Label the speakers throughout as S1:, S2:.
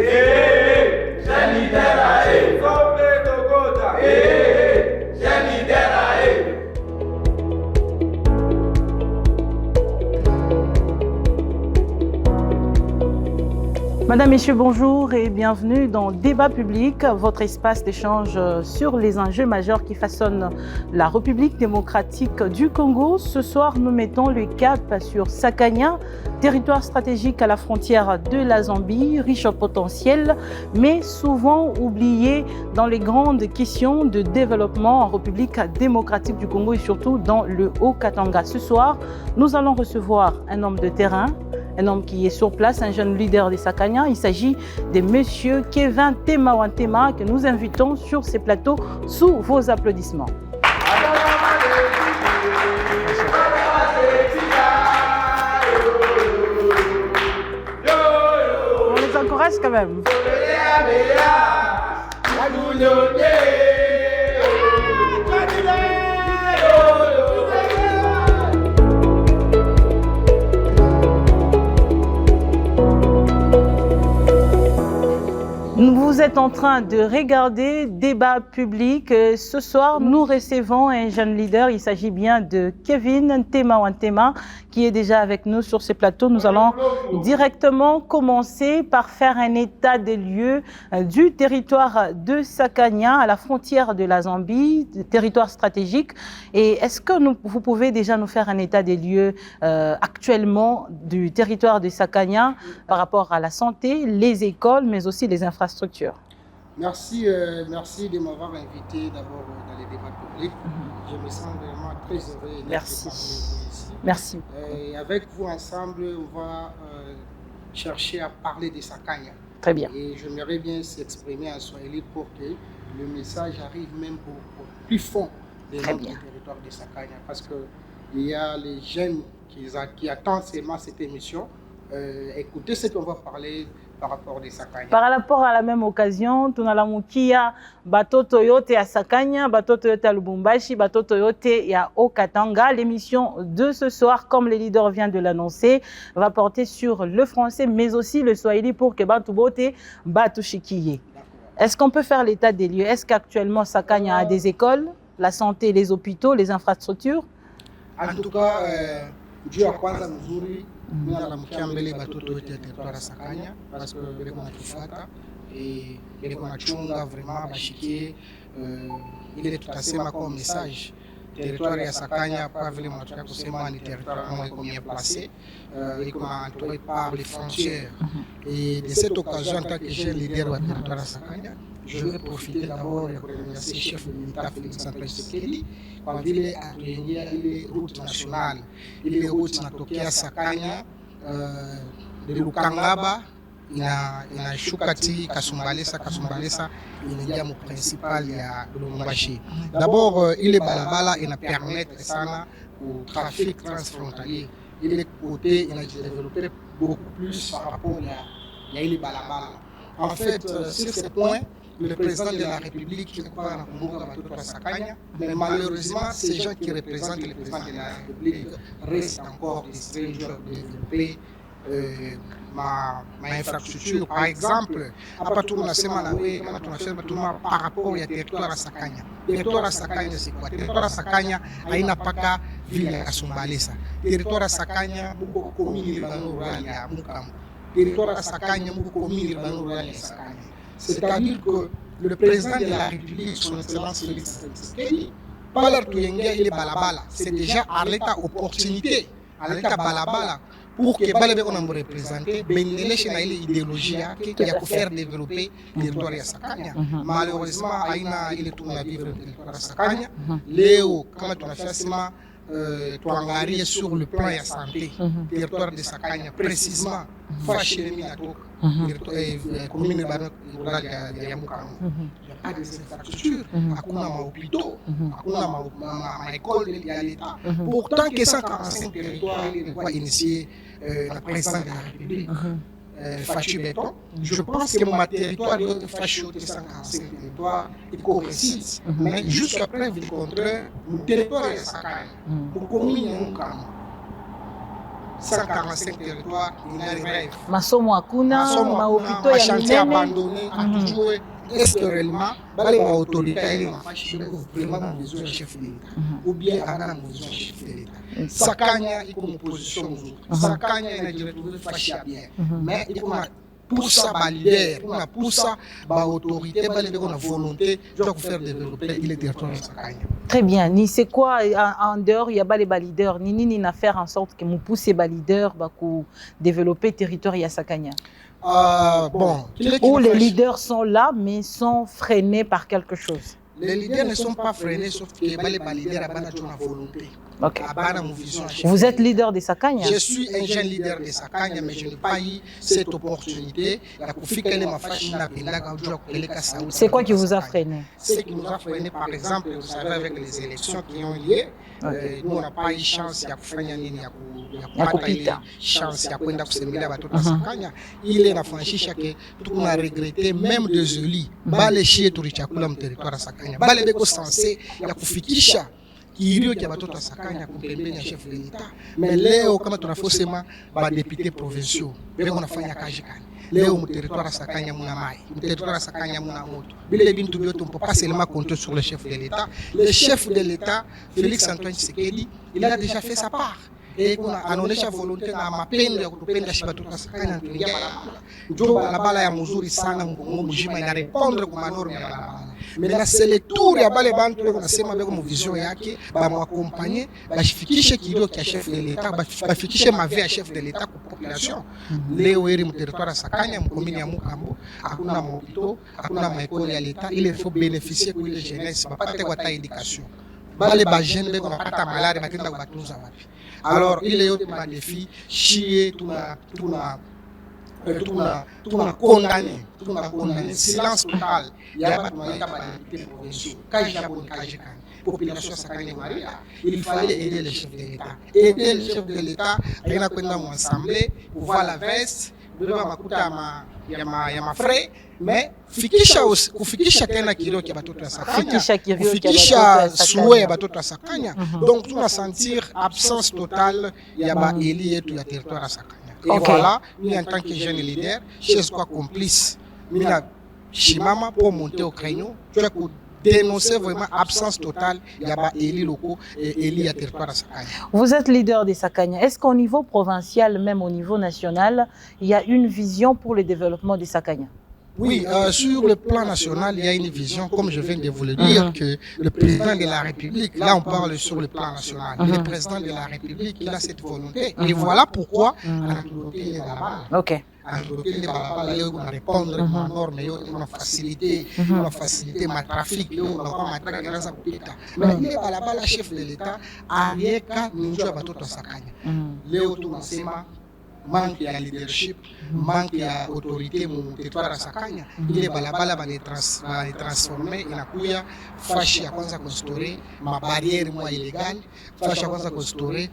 S1: Jeune leader aïe. Sommet Togota. Jeune leader aïe.
S2: Madame, Messieurs, bonjour et bienvenue dans Débat public, votre espace d'échange sur les enjeux majeurs qui façonnent la République démocratique du Congo. Ce soir, nous mettons le cap sur Sakanya, territoire stratégique à la frontière de la Zambie, riche en potentiel, mais souvent oublié dans les grandes questions de développement en République démocratique du Congo et surtout dans le Haut-Katanga. Ce soir, nous allons recevoir un homme de terrain, un homme qui est sur place, un jeune leader des Sakanya. Il s'agit de monsieur Kevin Temawantema que nous invitons sur ces plateaux sous vos applaudissements. On les encourage quand même. Vous êtes en train de regarder Débat public. Ce soir, nous recevons un jeune leader. Il s'agit bien de Kevin Temawantema qui est déjà avec nous sur ce plateau. Nous allons directement commencer par faire un état des lieux du territoire de Sakanya à la frontière de la Zambie, territoire stratégique. Et est-ce que vous pouvez déjà nous faire un état des lieux actuellement du territoire de Sakanya par rapport à la santé, les écoles, mais aussi les infrastructures?
S3: Merci, merci de m'avoir invité d'abord dans les débats publics. Je me sens vraiment très heureux et
S2: merci.
S3: Ici.
S2: Merci.
S3: Et avec vous ensemble, on va chercher à parler de Sakanya.
S2: Très bien.
S3: Et j'aimerais bien s'exprimer en Swahili pour que le message arrive même au plus fond de notre territoire de Sakanya. Parce qu'il y a les jeunes qui attendent seulement cette émission. Écoutez ce qu'on va parler par rapport à Sakanya.
S2: Par rapport à la même occasion, tunalamukia batoto yote ya Sakanya, batoto yote ya Lubumbashi, batoto yote ya Haut-Katanga. L'émission de ce soir, comme le leader vient de l'annoncer, va porter sur le français, mais aussi le swahili pour que batu bote batu shikiye. Est-ce qu'on peut faire l'état des lieux? Est-ce qu'actuellement Sakanya a des écoles, la santé, les hôpitaux, les infrastructures?
S3: En tout cas, Dieu a kwanza mzuri. Ninalamkia mbele batoto yote ya territoire ya Sakanya parce que beko natufuata et beko nachunga vraiment bashikie ile tutasema kwa message territoire ya Sakanya pas vile mnataka kusema ni territoire kama iko bien placé iko entouré par les frontières et de cette occasion en tant que jeune leader de territoire ya Sakanya je vais profiter d'abord de remercier le chef de l'État Félix Antoine Tshisekedi kwa vile atuingia ile route nationale ile route inatokea Sakanya de Lukangaba inashuka ti Kasumbalesa inaingia mu principal ya Lubumbashi. D'abord ile balabala ina permettre sana au trafic transfrontalier. Ile côté ina développer beaucoup plus par rapport à ile balabala. En fait, sur ce point, le président de la République qui croit en Congo à Sakanya, mais malheureusement, ces gens qui représentent le président de la République restent encore distraits de développer ma infrastructure. Par exemple, hapa tu unasema na wewe kama tunasema tuna par rapport ya territoire ya Sakanya. Territoire ya Sakanya c'est quoi? Territoire ya Sakanya haina paka vile ya Kasumbalesa. Territoire ya Sakanya muko commune urbaine rurale ya Mukambo. Territoire ya Sakanya muko commune urbaine rurale ya Sakanya. C'est-à-dire que le président de la République, son Excellence Félix Tshisekedi, par leur tuyengia ile balabala, c'est déjà à l'état opportunité, à l'état balabala, pour que balabé on a représenté, bendeleshe na ile idéologie yake ya kufaire développer territoire ya Sakanya. Malheureusement, haina ile tuna vivre territoire ya Sakanya. Leo kama tunafasima tuangalie sur le plan ya santé, territoire de Sakanya précisément fashiremi natoka commune rurale ya Mukambo. Il y a des infrastructures, hakuna mahôpitaux, hakuna maécole ya l'État. Pourtant que 145 territoires ilikuwa initié la présidence de la République. Fachu Béton. Je pense que mon territoire de Fachu 145 territoires est co-récite. Mais jusqu'à preuve du contraire, mon territoire est Sakanya. Mon commune est Mukambo. 145 territoires, il y a un rêve.
S2: Masomo hakuna, mahopito ya
S3: chantier
S2: minene.
S3: abandonné, a toujours est-ce que réellement, les autorités, elles ont vraiment besoin de chef de l'État, ou bien on a besoin de chef de l'État. Sakanya, il y a une opposition aux autres. Sakanya, il y a une retrouvé fâché à bien. Mais il y a pour ça, leader, pour ça, autorité, on a volonté de faire développer le territoire de Sakanya.
S2: Très bien. Ni c'est quoi en dehors il y a pas les leaders ni na faire en sorte que nous pousse les leaders pour développer le territoire ya Sakanya.
S3: Bon,
S2: où les leaders sont là mais sont freinés par quelque chose.
S3: Les leaders ne sont pas freinés sauf que les leaders ont la volonté.
S2: Okay. Vous êtes leader de Sakanya?
S3: Je suis un jeune leader de Sakanya, mais je n'ai pas eu cette opportunité.
S2: C'est quoi qui vous a freiné?
S3: Ce qui nous a freiné, par exemple, vous savez, avec les élections qui ont lieu, nous on n'a pas eu chance de Sakanya. Il est franchi chaque tout on a regretté, même des élus. Bale chier tout le territoire à Sakanya. Bale beko censé ya kufikisha kirio kia batoto wa Sakanya kupembeni ya chef de l'État. Mais leo kama tunafosema ba députés provinciaux beko nafanya kazi kani. Leo mu territoire à Sakanya muna mai, mu territoire à Sakanya muna moto. Bile bintu bioto on peut pas seulement compter sur le chef de l'État. Le chef de l'État, Félix Antoine Tshisekedi, il a déjà fait sa part. Et on a anaonesha volonté na mapendo ya kutupenda shiba batoto wa Sakanya tuingia barabara. Ndio barabara ya mzuri sana mkongo mjima ina répondre kwa manorme ya barabara. Mais c'est le tour ya bale bantu beko nasema beko mu vision yake ba mu accompagner bafikishe kilio kia chef de l'État bafikishe mave ya chef de l'État kwa population. Leo eri mu territoire ya Sakanya mu commune ya Mukambo hakuna mahopito hakuna maekole ya l'État, il faut bénéficier kwa ile jeunesse bapate kwa ta éducation. Bale ba jeune beko napata malari batenda kubatunza wapi. Alors il est yote ma défi chier tuna condamné silence total ya ba tunaita ba député provinciaux kaji ya bon kaji kan population Sakanya Maria. Il fallait aider le chef de l'État. Aider le chef de l'État rien kwenda mu assemblée pour voir la veste beba makuta ya ma frais mais kufikisha tena kilio kia batoto ya Sakanya, kufikisha souhait ya batoto ya Sakanya. Donc tuna sentir absence totale ya ba eli yetu ya territoire ya Sakanya. Et voilà, nous en tant que jeune leader, je suis complice. Nous chimama pour monter au créneau, tu as dénoncer vraiment absence totale il y a pas élus locaux et élus à territoire à Sakanya.
S2: Vous êtes leader de Sakanya. Est-ce qu'au niveau provincial, même au niveau national, il y a une vision pour le développement de Sakanya?
S3: Oui, sur le plan national, il y a une vision, comme je viens de vous le dire, que le président de la République, là on parle sur le plan national, le président de la République, il a cette volonté. Et voilà pourquoi il est là-bas.
S2: Ok.
S3: Il va répondre aux normes, il va faciliter le trafic, il va mais il est là-bas, le chef de l'État, Arieka Ninja Batoto Sakanya. Léo Toumassema, manque de leadership, manque d'autorité mu territoire ya Sakanya. Ile balabala bali transformer inakuya fashi ya kwanza kuinstaurer ma barrière mwa illégal, fashi ya kwanza kuinstaurer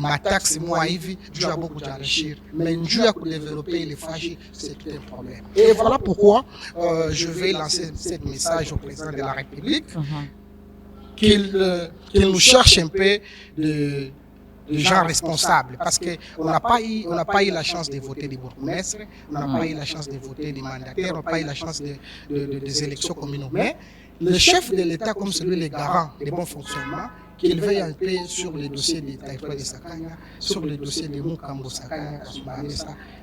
S3: ma taxe moi hivi juu ya beaucoup d'enrichir, mais juu ya développer les fashi c'est tout un problème. Et voilà pourquoi je vais lancer ce message au président de la République qu'il nous cherche un peu de gens responsables, parce qu'on n'a pas eu la chance de voter des bourgmestres, on n'a pas eu la chance de voter des mandataires, on n'a pas eu la chance des élections communales. Mais le chef de l'État, comme celui le garant des bons fonctionnements, qu'il veille un peu sur les dossiers des territoires de Sakanya, sur les dossiers de Mukambo Sakanya,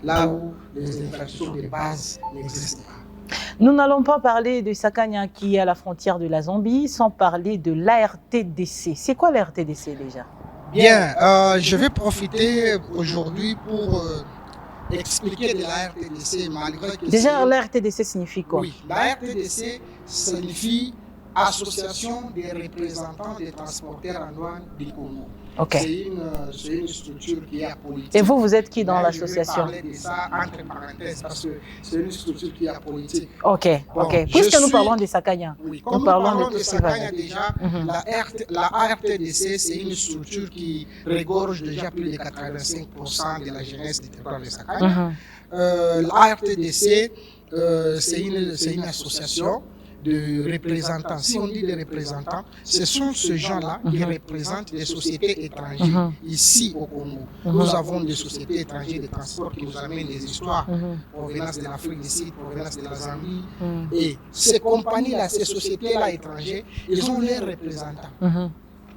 S3: là où les infrastructures de base n'existent pas.
S2: Nous n'allons pas parler de Sakanya qui est à la frontière de la Zambie sans parler de l'ARTDC. C'est quoi l'ARTDC déjà?
S3: Bien, je vais profiter aujourd'hui pour expliquer de la RTDC malgré que...
S2: Déjà, la RTDC signifie quoi?
S3: Oui, la RTDC signifie Association des représentants des transporteurs en douane du Congo.
S2: Okay.
S3: C'est une structure qui est apolitique.
S2: Et vous êtes qui dans l'association?
S3: Je vais parler de ça entre parenthèses parce que c'est une structure qui est apolitique.
S2: Ok, bon, ok. Puisque nous parlons de Sakanya,
S3: oui, nous parlons de Sakanya déjà, la ARTDC, c'est une structure qui regorge déjà plus de 85% de la jeunesse du territoire de Sakanya. La ARTDC, c'est une association de représentants. Si on dit des représentants, ce sont ces gens-là qui représentent des sociétés étrangères ici au Congo. Nous avons des sociétés étrangères de transport qui nous amènent des histoires, provenance de l'Afrique du Sud, provenance de la Zambie. Et ces compagnies-là, ces sociétés-là étrangères, ils ont leurs représentants.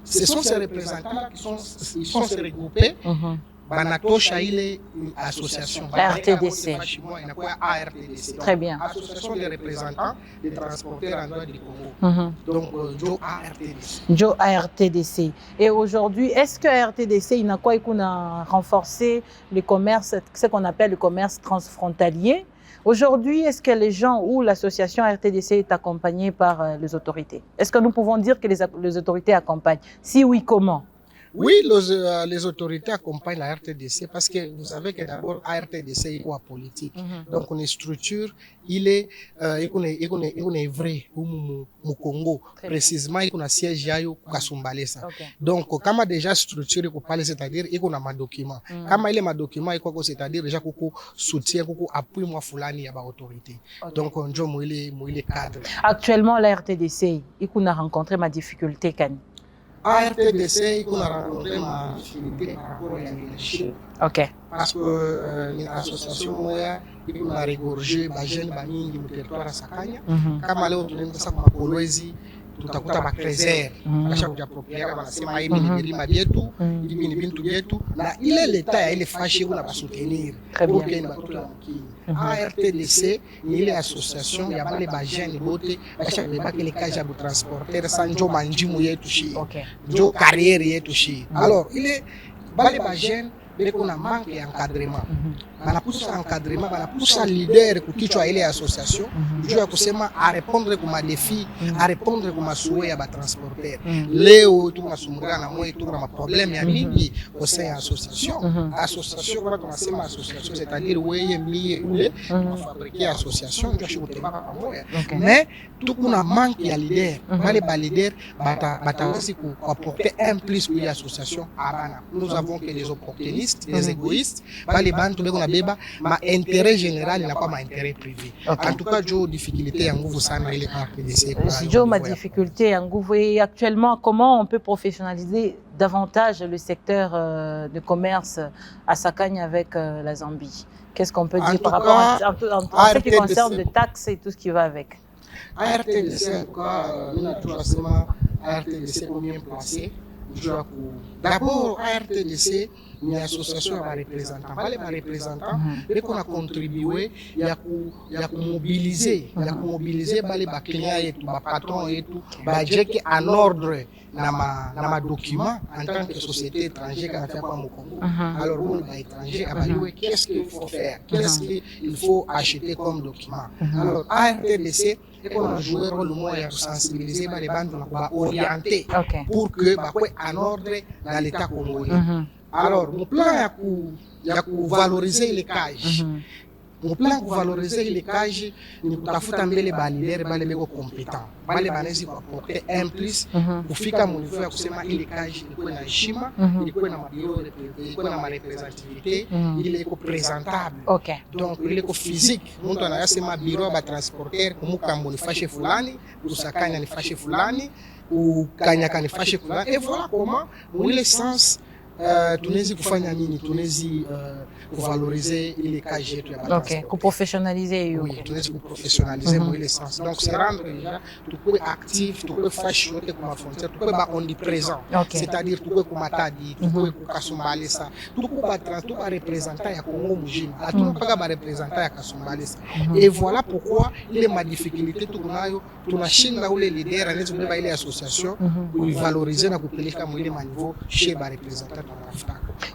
S3: Ce sont ces représentants-là qui sont se regroupés. Banatosha ile association.
S2: RTDC. Très bien.
S3: Association des représentants des transporteurs en dehors du Congo. Donc, Joe ARTDC.
S2: Joe ARTDC. Et aujourd'hui, est-ce que RTDC, il a quoi qu'on a renforcé le commerce, ce qu'on appelle le commerce transfrontalier? Aujourd'hui, est-ce que les gens ou l'association RTDC est accompagnée par les autorités? Est-ce que nous pouvons dire que les autorités accompagnent? Si oui, comment?
S3: Oui, les autorités accompagnent la RTDC parce que vous savez que d'abord, la RTDC est quoi politique. Donc, on est structure, il est vrai au Congo. Précisément, il y a un siège à Kasumbalesa. Donc, comme a déjà structuré, c'est-à-dire, il y a un document. Comme il y a un document, c'est-à-dire, déjà, il y a un soutien, il y a un appui, il y a une autorité. Donc, on est cadre.
S2: Actuellement, la RTDC, il a rencontré ma difficulté, Kani.
S3: RTDC, on a rencontré ma difficulté par rapport à la leadership.
S2: Parce
S3: que l'association, on a régorgé les jeunes qui sont territoire à Sakanya. Comme on a ça comme Kolwezi, tutakuta bakrezer akasha kujapropriaka wanasema hii ni milima yetu, hivi ni bintu yetu, na ile leta ya ile fashi kuna basoutenir pour que ni batoto ya mkini. ARTDC ni ile association ya bale ba jeunes bote akasha kubeba ile kazi ya transporter sanjo manjimu yetu shi, njo carrière yetu shi. Alors ile bale ba jeunes beko na manque ya encadrement. Banapusa encadrement, banapusa leader kukichwa ile association, juu ya kusema a répondre kwa défi, a répondre kwa souhait ya ba transporter. Leo tunasumbuka na moyo tuna maproblème ya mingi au sein ya association. Association kwa tunasema association, c'est-à-dire wewe mie ule fabriquer association ndio shukutema pamoja. Mais tukuna manque ya leader. Bale ba leader batawezi kuapporter un plus pour l'association abana. Nous avons que les opportunistes, les égoïstes, bale bantu beko na beba ma intérêt général na pas ma intérêt privé. En tout cas, Joe difficulté en nguvu sana ile RTDC.
S2: Joe ma difficulté en nguvu. Et actuellement, comment on peut professionnaliser davantage le secteur de commerce à Sakanya avec la Zambie? Qu'est-ce qu'on peut dire par rapport à ce qui concerne les taxes et tout ce qui va avec?
S3: RTDC, en tout cas, nous avons toujours RTDC combien placé. D'abord, RTDC, une association à représentants. Les représentants, on a contribué à mobiliser les clients et les patrons et tout, en ordre dans ma document en tant que société étrangère qui a fait pas mon Congo. Alors, on est étranger, qu'est-ce qu'il faut faire? Qu'est-ce qu'il faut acheter comme document? Alors, RTDC, on a joué le rôle de sensibiliser les bandes orienter pour que en ordre dans l'État congolais. Alors, mon plan est de valoriser les cages. Mon plan pour valoriser les cages, ni kutafuta mbele ba leader bale beko compétent. Bale banezi kwa porter un plus kufika mu niveau ya kusema ile cage ilikuwa na heshima, ilikuwa na mabiro, ilikuwa na représentativité, ile iko présentable. Donc ile iko physique. Mtu anayasema biro ba transporter kumukambo ni fashe fulani, kusakanya ni fashe fulani, ukanyaka ni fashe fulani. Et voilà comment dans le sens tunaweza kufanya nini? Tunaweza kuvaloriser ile kazi yetu ya
S2: batransport. Kuprofessionnaliser hiyo.
S3: Oui, tunaweza kuprofessionnaliser dans le sens. Donc c'est rendre déjà tukue actif, tukue fashi yote kwa frontière, tukue ba omniprésent. C'est-à-dire tukue kwa Matadi, tukue kwa Kasumbalesa, tukue ba représentant ya Congo mujima. Hatuna paka ba représentant ya Kasumbalesa. Et voilà pourquoi ile ma difficulté tunayo, tunashinda ule leader anaweza kubeba ile association, kuivaloriser na kupeleka mu ile niveau chez ba représentant.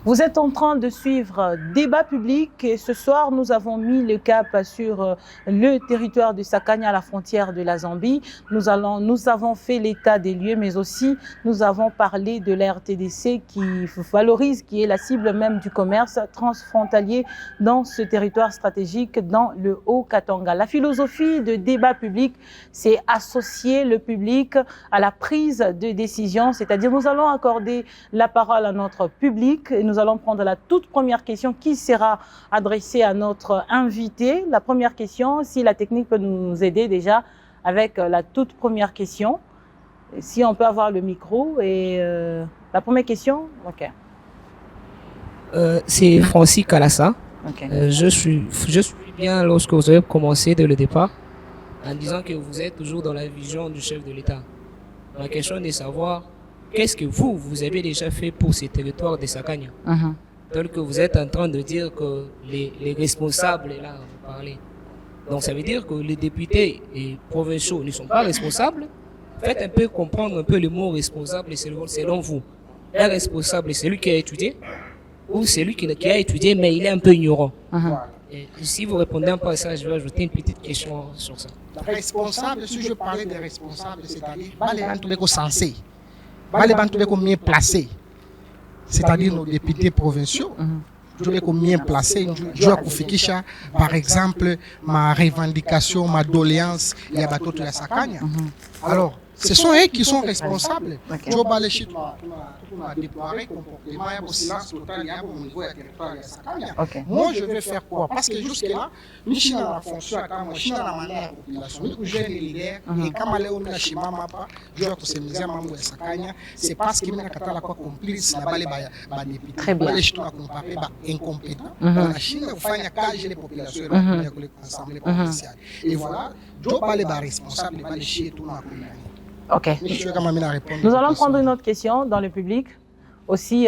S2: Vous êtes en train de suivre débat public et ce soir nous avons mis le cap sur le territoire de Sakanya à la frontière de la Zambie. Nous avons fait l'état des lieux mais aussi nous avons parlé de la RTDC qui valorise, qui est la cible même du commerce transfrontalier dans ce territoire stratégique dans le Haut-Katanga. La philosophie de débat public, c'est associer le public à la prise de décision, c'est-à-dire nous allons accorder la parole à notre public et nous allons prendre la toute première question qui sera adressée à notre invité. La première question, si la technique peut nous aider déjà avec la toute première question. Si on peut avoir le micro et la première question, ok.
S4: C'est Francis Kalassa.
S2: Ok.
S4: Je suis bien lorsque vous avez commencé dès le départ en disant que vous êtes toujours dans la vision du chef de l'État. Ma question est de savoir qu'est-ce que vous avez déjà fait pour ces territoires de Sakanya. Tel que vous êtes en train de dire que les responsables, là, vous parlez. Donc ça veut dire que les députés et provinciaux ne sont pas responsables. Faites un peu comprendre un peu le mot responsable selon vous. Un responsable, c'est celui qui a étudié ou celui qui a étudié mais il est un peu ignorant. Et si vous répondez un peu à ça, je vais ajouter une petite question sur ça.
S3: Responsable, si je parlais des responsables, c'est-à-dire les gens tous les censés, les gens tous les mieux placés, c'est-à-dire nos députés provinciaux, tous les mieux placés, je dois kufikisha, par exemple, ma revendication, ma doléance, il y a Batoto ya Sakanya. Alors, ce sont eux qui sont responsables. Je vais les chiffres, déployer comportement, il y a un silence total, il y a au niveau du territoire de Sakanya. Moi, je vais faire quoi? Parce que jusque-là, je suis dans la fonction, je suis dans la manière de la population, je suis le leader, et comme je suis dans la je dois se mettre à de Sakanya, c'est parce que je suis complice, les députés.
S2: Très bien.
S3: Je suis incompétent. La Chine, vous faites un cas, les populations, l'Assemblée provinciale. Et voilà, je dois les responsables, les chier tout le monde.
S2: Ok. Nous allons prendre une autre question dans le public. Aussi,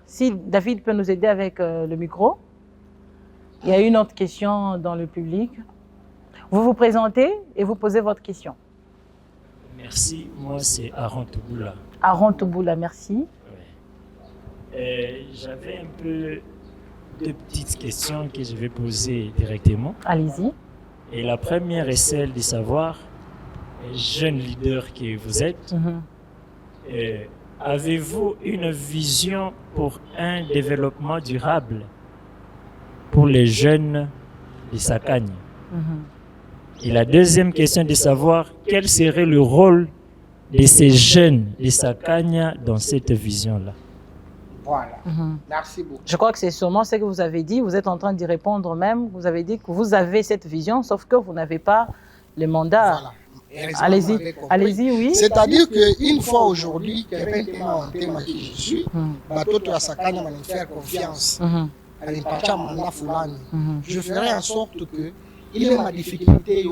S2: si David peut nous aider avec le micro. Il y a une autre question dans le public. Vous vous présentez et vous posez votre question.
S5: Merci. Moi, c'est Aaron Touboula.
S2: Aaron Touboula, merci.
S5: Ouais. J'avais un peu deux petites questions que je vais poser directement.
S2: Allez-y.
S5: Et la première est celle de savoir, jeune leader que vous êtes, avez-vous une vision pour un développement durable pour les jeunes de Sakanya? Et la deuxième question est de savoir quel serait le rôle de ces jeunes de Sakanya dans cette vision-là.
S3: Voilà, merci beaucoup.
S2: Je crois que c'est sûrement ce que vous avez dit. Vous êtes en train d'y répondre même. Vous avez dit que vous avez cette vision, sauf que vous n'avez pas le mandat.
S3: Voilà.
S2: Allez-y, allez-y, oui.
S3: C'est-à-dire qu'une fois aujourd'hui, quelqu'un qui je suis, Batoto ya Sakanya va nous faire confiance. Je ferai en sorte que il est ma difficulté,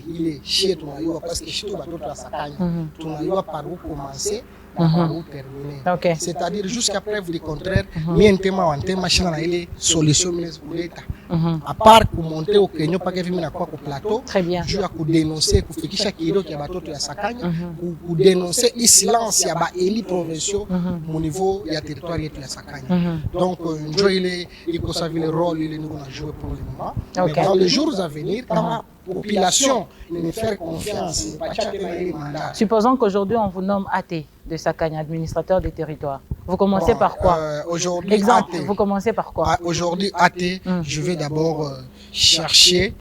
S3: il est chez toi, parce que chez toi, Batoto ya Sakanya, tu n'as par où commencer.
S2: Okay.
S3: C'est-à-dire jusqu'à preuve du contraire, il y a une solution pour l'État. À part pour monter au Kenya, pas que au plateau,
S2: très bien.
S3: Je vais dénoncer, pour faire chaque kilo qui a bateau à Sakanya, pour dénoncer le silence, il y a des élus provinciaux au niveau du territoire de Sakanya. Donc, il faut savoir le rôle qu'il a joué pour le moment.
S2: Okay.
S3: Mais dans les jours à venir, quand la population me fait confiance,
S2: supposons qu'aujourd'hui on vous nomme AT de Sakanya, administrateur des territoires. Vous commencez par quoi?
S3: Aujourd'hui,
S2: exemple, vous commencez par quoi?
S3: Aujourd'hui, AT, je vais d'abord chercher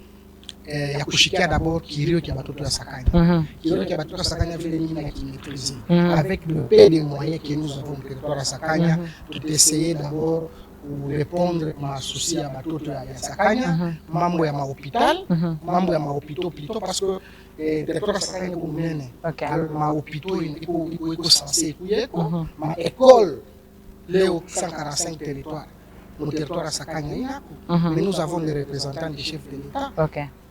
S3: Yakushikia d'abord Kirio qui a battu à Sakanya. Kirio qui a battu à Sakanya veut les mines qui maîtrisent. Avec le peu de moyens que nous avons au territoire à Sakanya, tout essayer d'abord pour répondre à ma souci à Batoto à Sakanya, mambo ya mahôpital, mambo ya mahôpitaux plutôt parce que territoire à Sakanya est mène. Alors mahôpitaux il censé être ma école Léo 145 territoires. Mon territoire à Sakanya, mais nous avons les représentants du chef de l'État.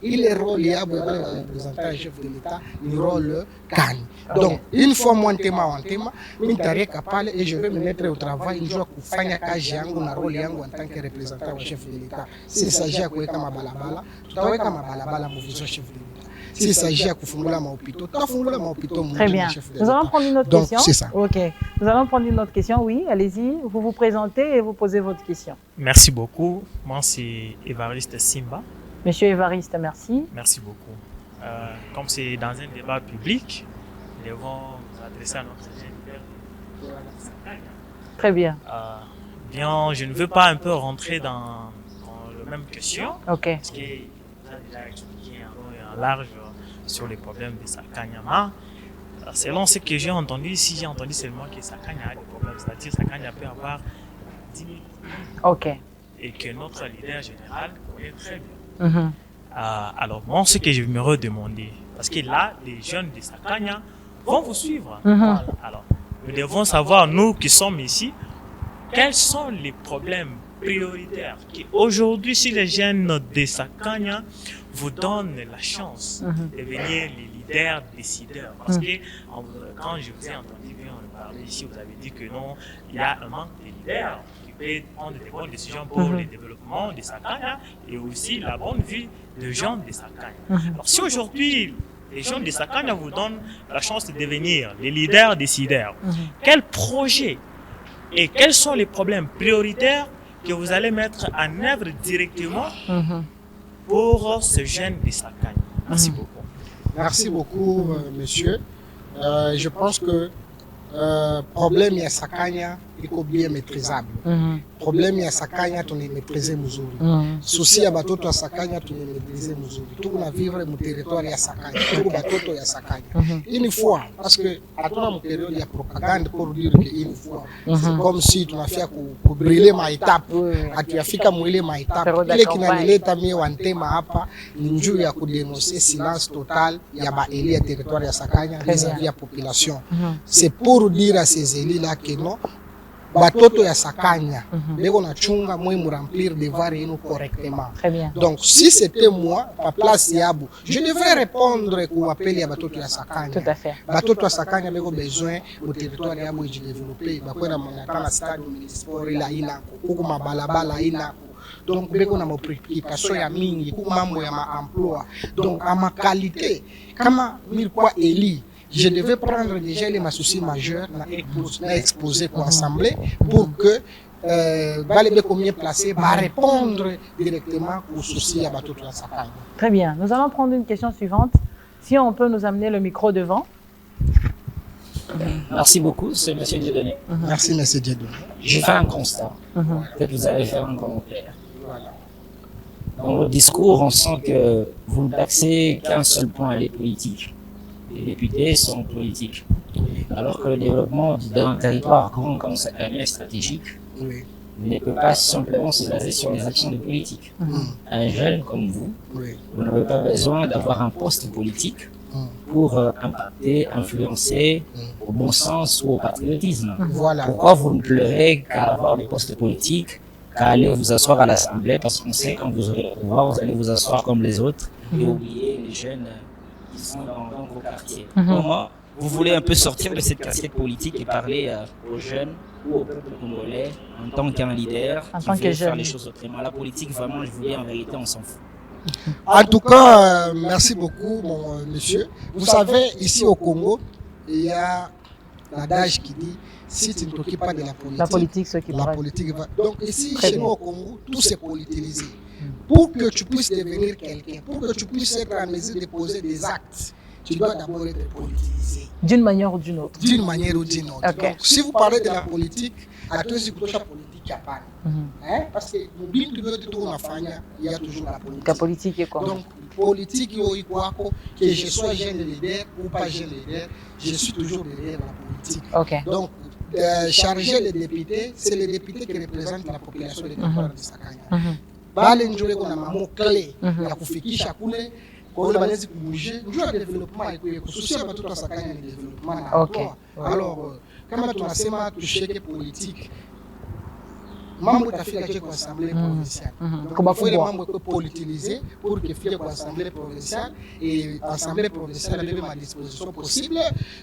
S3: Il est rôle les représentants du chef de l'État, le rôle CAN. Donc, une fois moi, je capable et je vais me mettre au travail. Je vais faire un rôle en tant que représentant du chef de l'État. S'il s'agit de faire ma balabala, tout à l'heure, mon vision chef de l'État. S'il s'agit de faire mon hôpital, tout à l'heure, mon hôpital.
S2: Très bien. Nous allons prendre une autre question.
S3: Donc, c'est ça.
S2: Ok. Nous allons prendre une autre question. Oui, allez-y. Vous vous présentez et vous posez votre question.
S6: Merci beaucoup. Moi, c'est Évariste Simba.
S2: Monsieur Évariste, merci.
S6: Merci beaucoup. Comme c'est dans un débat public, nous devons nous adresser à notre jeune.
S2: Très bien.
S6: Bien, je ne veux pas un peu rentrer dans la même question.
S2: Ok.
S6: Parce qu'il a déjà expliqué en long et en large sur les problèmes de Sakanya. Selon ce que j'ai entendu, si j'ai entendu seulement que Sakanya a des problèmes, c'est-à-dire Sakanya peut avoir 10 000
S2: ok.
S6: Et que notre leader général connaît très bien. Alors, moi, ce que je me redemandais, Parce que là, les jeunes de Sakanya vont vous suivre. Voilà. Alors, nous devons savoir, nous qui sommes ici, quels sont les problèmes prioritaires qui aujourd'hui, si les jeunes de Sakanya vous donnent la chance de devenir les leaders décideurs. Parce que quand je vous ai entendu bien parler ici, vous avez dit que non, il y a un manque de leaders qui peuvent prendre des bonnes décisions pour le développement de Sakanya et aussi la bonne vie des gens de Sakanya. Alors si aujourd'hui, les gens de Sakanya vous donnent la chance de devenir les leaders décideurs, quel projet et quels sont les problèmes prioritaires que vous allez mettre en œuvre directement pour ce jeune de Sakanya? Merci beaucoup.
S3: Merci beaucoup, monsieur. Je pense que problème ya Sakanya iko bien maîtrisable. Problème ya Sakanya tunaimaîtriser mzuri. Souci ya batoto ya Sakanya tunaimaîtriser mzuri. Tuko na vivre mu territoire ya Sakanya. Tuko batoto ya Sakanya. Une fois, parce que hatuna mu période ya propagande pour dire que une fois. C'est comme si tunafia kubriller ma étape. Hatuyafika mu ile ma étape. Ile kinanileta mie wantema hapa ni njuu ya kudénoncer silence total ya ba éli ya territoire ya Sakanya vis-à-vis ya population. C'est pour dire à ces élus là que non batoto ya Sakanya beko na chunga moi mu remplir devoir yenu correctement.
S2: Très bien.
S3: Donc si c'était moi à place yabo, je devrais répondre ku appel ya batoto ya Sakanya.
S2: Tout à fait.
S3: Batoto ya Sakanya beko besoin au territoire yabo de développer, bakwenda monatana stade municipal ila ina kuku mabalabala ina. Donc beko na préoccupation ya mingi kuku mambo ya ma emploi. Donc à ma qualité kama milikuwa eli, je devais prendre déjà les soucis majeurs na exposer pour l'Assemblée pour que Balébé combien placé va répondre directement aux soucis à Batoto à Sakanya.
S2: Très bien. Nous allons prendre une question suivante. Si on peut nous amener le micro devant.
S7: Merci beaucoup, c'est M. Dieudonné.
S3: Merci, M. Dieudonné.
S7: J'ai fait un constat. Peut-être vous allez faire un commentaire. Dans votre discours, on sent que vous n'axez qu'un seul point, les politiques. Les députés sont politiques. Alors que le développement d'un territoire grand comme Sakanya est stratégique, ne peut pas simplement se baser sur les actions de politique. Un jeune comme vous, vous n'avez pas besoin d'avoir un poste politique pour impacter, influencer au bon sens ou au patriotisme.
S3: Voilà.
S7: Pourquoi vous ne pleurez qu'à avoir des postes politiques, qu'à aller vous asseoir à l'Assemblée, parce qu'on sait quand vous aurez le pouvoir, vous allez vous asseoir comme les autres et oublier les jeunes qui sont dans vos quartiers. Comment vous voulez un peu sortir de cette casquette politique et parler aux jeunes ou au peuple congolais en tant qu'un leader qui veut faire les choses autrement? La politique, vraiment, je vous dis en vérité, on s'en fout.
S3: En tout cas, merci beaucoup, mon monsieur. Vous savez, ici au Congo, il y a l'adage qui dit si tu ne t'occupes pas de la politique, la politique va. Donc ici, chez nous au Congo, tout s'est politisé. Pour que tu puisses devenir quelqu'un, pour que tu puisses être en mesure de poser des actes, tu dois d'abord être politisé.
S2: D'une manière ou d'une autre.
S3: D'une manière ou d'une autre.
S2: Okay.
S3: Donc, si vous parlez de la politique, à tous les politique, il n'y a pas. Parce que il y a toujours la politique.
S2: La politique est quoi?
S3: Donc, politique, que je sois jeune leader ou pas jeune leader, je suis toujours derrière la politique.
S2: Okay.
S3: Donc, charger les députés, c'est les députés qui représentent la population des territoires de Sakanya. Bale njole kuna mamo clé ya kufikisha kule kwa ule banezi kubouger njoo development iko kususia batoto wa Sakanya ni development na emploi. Alors kama tunasema tusheke politique mambo itafika kwa assemblée provinciale. Donc il faut mambo politisé pour que fike kwa assemblée provinciale et assemblée provinciale bebe ma disposition possible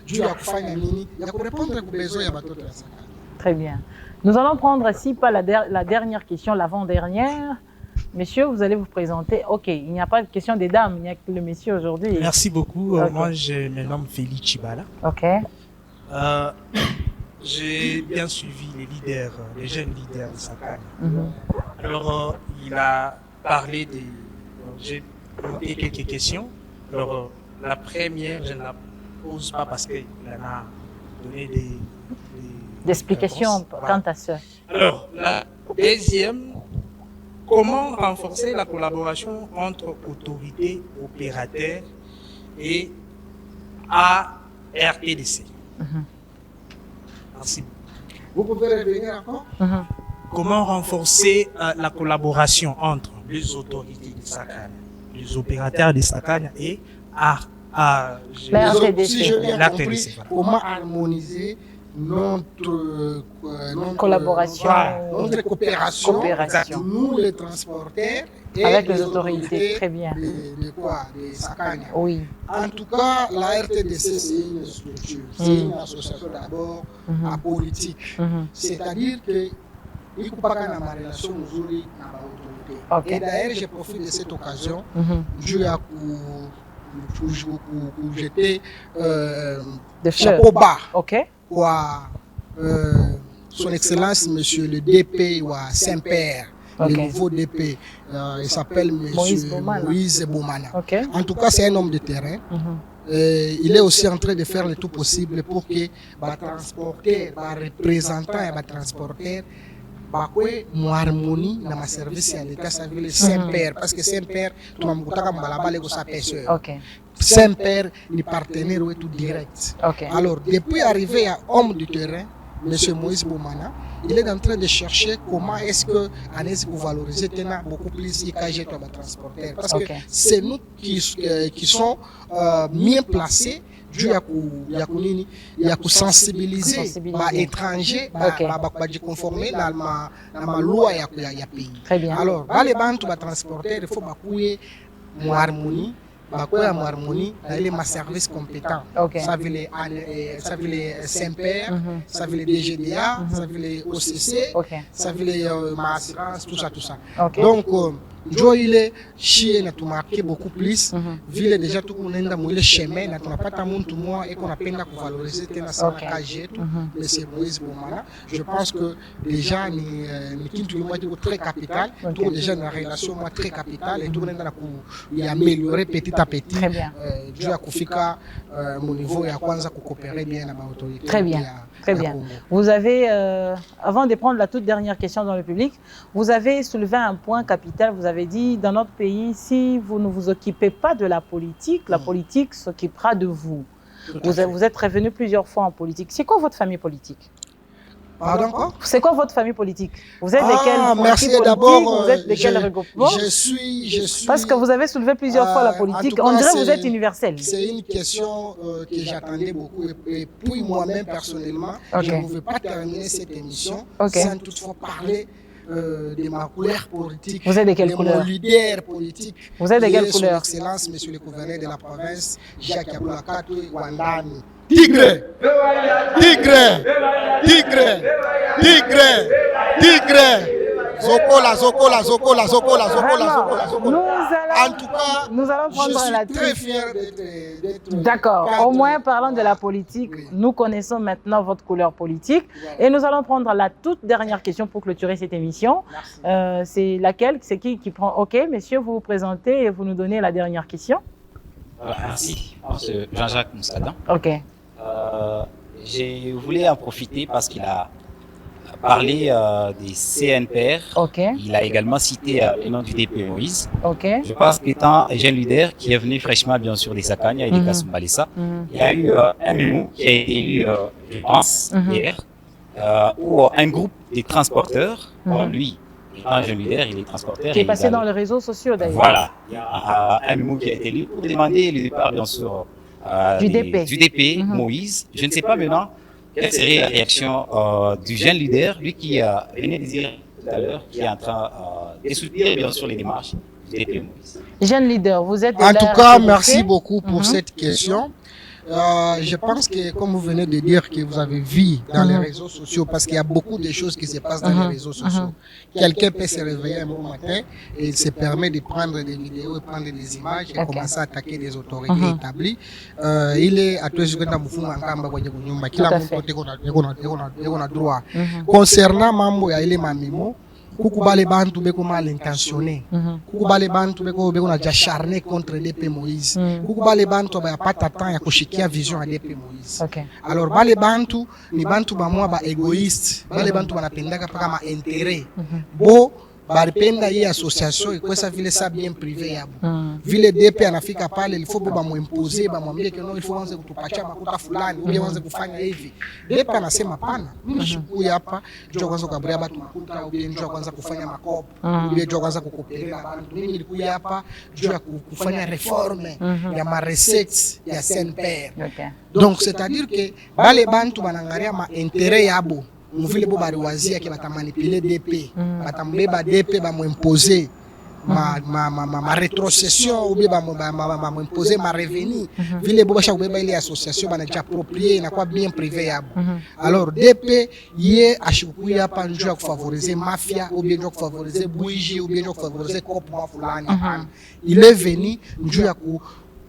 S3: juu ya kufanya nini ya kurépondre aux besoins ya batoto wa Sakanya.
S2: Très bien. Nous allons prendre, si pas la dernière question, l'avant-dernière. Messieurs, vous allez vous présenter. Ok, il n'y a pas de question des dames, il n'y a que le monsieur aujourd'hui.
S8: Merci beaucoup.
S2: Okay.
S8: Moi, je me nomme Félix Chibala.
S2: Ok.
S8: J'ai bien suivi les leaders, les jeunes leaders de Sakanya. Alors, il a parlé des... J'ai noté quelques questions. Alors, la première, je ne la pose pas parce qu'il en a donné des
S2: explications quant à ça.
S8: Alors, la deuxième, comment renforcer la collaboration entre autorités, opérateurs et ARTDC? Merci.
S3: Vous pouvez revenir encore?
S8: Comment renforcer la collaboration entre les autorités de Sakanya, les opérateurs de Sakanya et
S2: La RTDC.
S3: Si je bien
S8: La
S3: compris,
S8: RTDC, voilà.
S3: comment harmoniser notre
S2: Collaboration.
S3: notre coopération,
S2: Coopération.
S3: nous les transporteurs et
S2: Avec les autorités, très bien.
S3: Des Sakanya.
S2: Oui.
S3: En tout cas, la RTDC, c'est une structure, c'est une association d'abord apolitique. C'est-à-dire que il ne faut pas qu'il y ait une relation avec l'autorité.
S2: Ok.
S3: Et d'ailleurs, je profite de cette occasion, je jeter
S2: Des fleurs.
S3: chapeau bas
S2: Ok.
S3: kwa son excellence monsieur le DP wa Saint-Père,
S2: Ok.
S3: le nouveau DP, il s'appelle monsieur Moïse Bomana.
S2: Ok.
S3: En tout cas, c'est un homme de terrain. Il est aussi en train de faire le tout possible pour que les transporteurs, les représentants et les transporteurs bakwe mu harmonie na ma service ya l'État, ça veut dire Saint-Père, parce que Saint-Père tunamkutaka mbalabale ko sa pêcheur.
S2: Ok.
S3: Saint-Père ni partenaire ou tout direct.
S2: Ok.
S3: Alors, depuis arrivé à homme du terrain, M. Moïse Boumana, il est en train de chercher comment est-ce que Agnès vous valoriser beaucoup plus IKG comme transporteur. Parce que c'est nous qui sont mieux placés. Dieu a sensibiliser les étrangers à conformer à la loi du pays.
S2: Très bien.
S3: Alors, les banques transporteurs, il faut bakouye mu harmonie. Bakoya mu harmonie na ile ma service compétent.
S2: Okay.
S3: Ça veut les Saint-Père, ça veut les DGDA, ça veut les OCC, ça veut les ma assurance, tout ça.
S2: Okay.
S3: Donc Joe il est chier na tumarqué beaucoup plus. Vile déjà tout kunaenda mwile chemin na tunapata muntu mwa et qu'on appelle ku valoriser tena sana kaje tout. Monsieur Moïse Boumana, je pense que déjà ni kintu moi très capital, tout déjà une relation moi très capitale et tout kunaenda ku améliorer petit à petit.
S2: Très bien.
S3: Dieu a kufika mon niveau ya kwanza ku coopérer bien na autorité.
S2: Très bien. Très bien. Vous avez avant de prendre la toute dernière question dans le public, vous avez soulevé un point capital, vous avez dit dans notre pays, si vous ne vous occupez pas de la politique s'occupera de vous. Vous êtes revenu plusieurs fois en politique. C'est quoi votre famille politique?
S3: Pardon quoi?
S2: C'est quoi votre famille politique? Vous êtes de quel
S3: merci
S2: politique?
S3: d'abord.
S2: Vous êtes de quel regroupement?
S3: Je suis.
S2: Parce que vous avez soulevé plusieurs fois la politique. On dirait que vous êtes universel.
S3: C'est une question que j'attendais beaucoup. Et puis moi-même, personnellement, je ne pouvais pas terminer cette émission sans toutefois parler de ma couleur politique.
S2: Vous êtes de quelle couleur?
S3: Mon leader politique.
S2: Vous êtes de quelle couleur?
S3: Son Excellence, Monsieur le Gouverneur de la province, Jacques Aboulakato Wandani. Tigre! Tigre! Tigre! Tigre! Tigre! Zokola. En tout cas,
S2: nous allons prendre
S3: je suis
S2: la
S3: très fier d'être.
S2: D'accord. Au moins, parlant de la politique, nous connaissons maintenant votre couleur politique. Et nous allons prendre la toute dernière question pour clôturer cette émission. C'est laquelle? C'est qui prend? Ok, messieurs, vous vous présentez et vous nous donnez la dernière question.
S7: Merci. C'est Jean-Jacques Moussadan.
S2: Ok.
S7: Je voulais en profiter parce qu'il a parlé des CNPR.
S2: Ok.
S7: Il a également cité le nom du DP Moïse.
S2: Ok.
S7: Je pense qu'étant un jeune leader qui est venu fraîchement, bien sûr, des Sakanya et des Kasumbalesa, il y a eu un memo qui a été élu, je pense, hier, où un groupe de transporteurs, lui, un jeune leader, il est transporteur.
S2: Qui est passé dans les réseaux sociaux d'ailleurs.
S7: Voilà. Il y a un memo qui a été élu pour demander le départ, bien sûr, du DP Moïse. Je ne sais pas maintenant quelle serait la réaction du jeune leader, lui qui venait de dire tout à l'heure, qui est en train de soutenir, bien sûr, les démarches du DP Moïse.
S2: Jeune leader, vous êtes.
S3: En tout cas, merci beaucoup pour cette question. Je pense que, comme vous venez de dire, que vous avez vu dans les réseaux sociaux, parce qu'il y a beaucoup de choses qui se passent dans les réseaux sociaux. Quelqu'un peut se réveiller un bon matin et il se permet de prendre des vidéos et prendre des images et commencer à attaquer des autorités établies. Il est à tout a droit. Concernant Mambo, il est mamimo. Kuku bale bantu beko mal intentionné. Kuku bale bantu beko na acharné contre DP Moïse. Kuku bale bantu ba pas temps ya kushikia vision ya DP Moïse. Alors bale bantu ni bantu ba mwa ba égoïste. Bale bantu banapendaka paka ma intérêt. Bo baripenda hii association ikwesa vile ça bien privé yabo. vile DP anafika pale il faut bamwimposer bamwambie que non il faut anze kutupatia makuta fulani ou bien anze kufanya hivi. DP anasema pana, mimi sikuya hapa njoo kwanza kugaburia watu makuta au bien njoo kwanza kufanya makopo ou bien njoo kwanza kukopelela watu. Mimi nilikuja hapa njoo kufanya reforme ya ma recettes ya Saint-Père. Donc c'est-à-dire que bale bantu banangaria ma intérêt yabo muvile bo bariwazia ke batamanipule DP batambeba DP bamwimposer ma rétrocession ou bien m'imposer ma revenu vile bo basha kubeba ile association banaja approprier na kwa bien privé yabo. Alors DP ye ashikuya hapa njoo kufavoriser mafia ou bien njoo kufavoriser bougie ou bien njoo kufavoriser kopma fulani. Il est venu njoo ya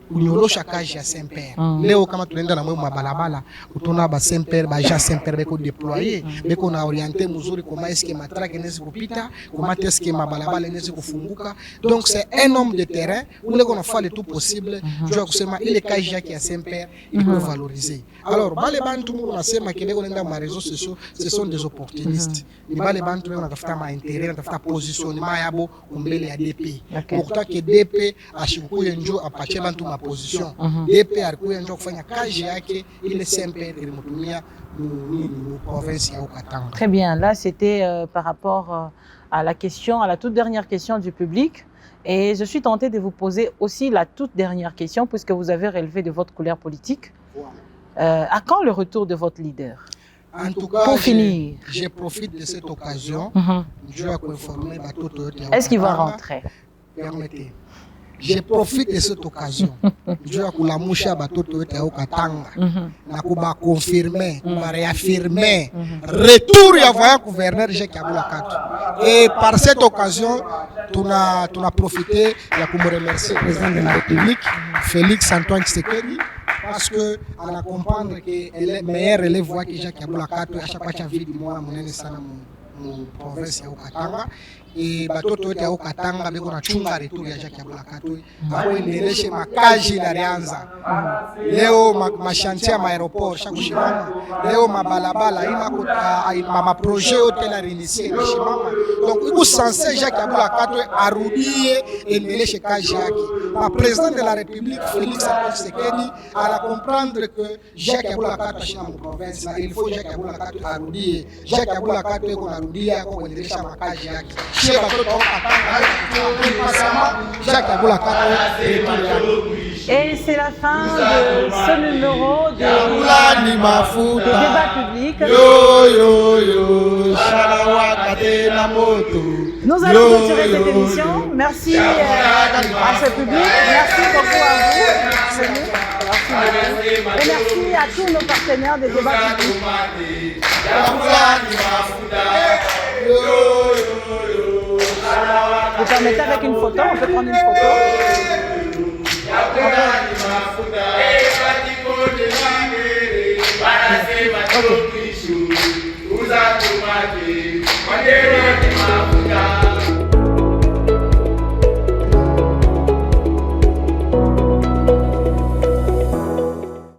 S3: kunyorosha kazi ya Saint-Père. Leo kama tunaenda na mwema balabala utona ba Saint-Père ba ja Saint-Père beko déployer beko na orienter mzuri comment est-ce que matraque inaweza kupita, comment est-ce que mabalabala inaweza kufunguka. Donc c'est un homme de terrain où les qu'on fait le tout possible je kusema ile kazi yake ya Saint-Père il peut valoriser. Alors bale bantu mungu nasema kile kunaenda ma réseaux sociaux ce sont des opportunistes. Ni bale bantu wao wanatafuta ma intérêt, wanatafuta positionnement yabo mbele ya DP. Pourtant que DP ashikuye njoo apache bantu position. DP alikuwa ndio kufanya kazi yake ile Saint-Père ilimtumia mu province ya Okatanga.
S2: Très bien, là c'était par rapport à la question, à la toute dernière question du public. Et je suis tentée de vous poser aussi la toute dernière question puisque vous avez relevé de votre couleur politique. À quand le retour de votre leader?
S3: En tout cas,
S2: pour finir,
S3: je profite de cette occasion. Je vais informer Batoto.
S2: Est-ce qu'il va rentrer?
S3: Permettez. Je profite de cette occasion. Je vais kulamusha batoto yote ya Okatanga na kuba confirmer, kuba réaffirmer retour ya voyant gouverneur Jacques Aboula Kato. Et par cette occasion, tuna profité ya kumremercier le président de la République Félix Antoine Tshisekedi parce que on a comprendre que elle meilleure élève voit que Jacques Aboula Kato à chaque fois cha vidi mwana munene sana mu province ya Okatanga. Et batoto yote ya Okatanga beko na chunga retour ya Jacques Aboula Kato hapo endeleshe makazi na rianza leo mashantia ma aéroport shakushimama leo mabalabala ina ma projet yote la réinitier shimama. Donc iko censé Jacques Aboula Kato arudie endeleshe kazi yake. Le président de la République Félix Antoine Tshisekedi a comprendre que Jacques Aboula Kato shina mu province na il faut Jacques Aboula Kato arudie. Jacques Aboula Kato iko narudia kwa kuendelesha makazi yake.
S2: Et c'est la fin de ce numéro de débat public. Nous allons clôturer cette émission. Merci à ce public. Merci beaucoup à vous. Merci beaucoup. Et merci à tous nos partenaires des débats publics. Vous permettez avec une photo, on peut prendre une photo. Okay.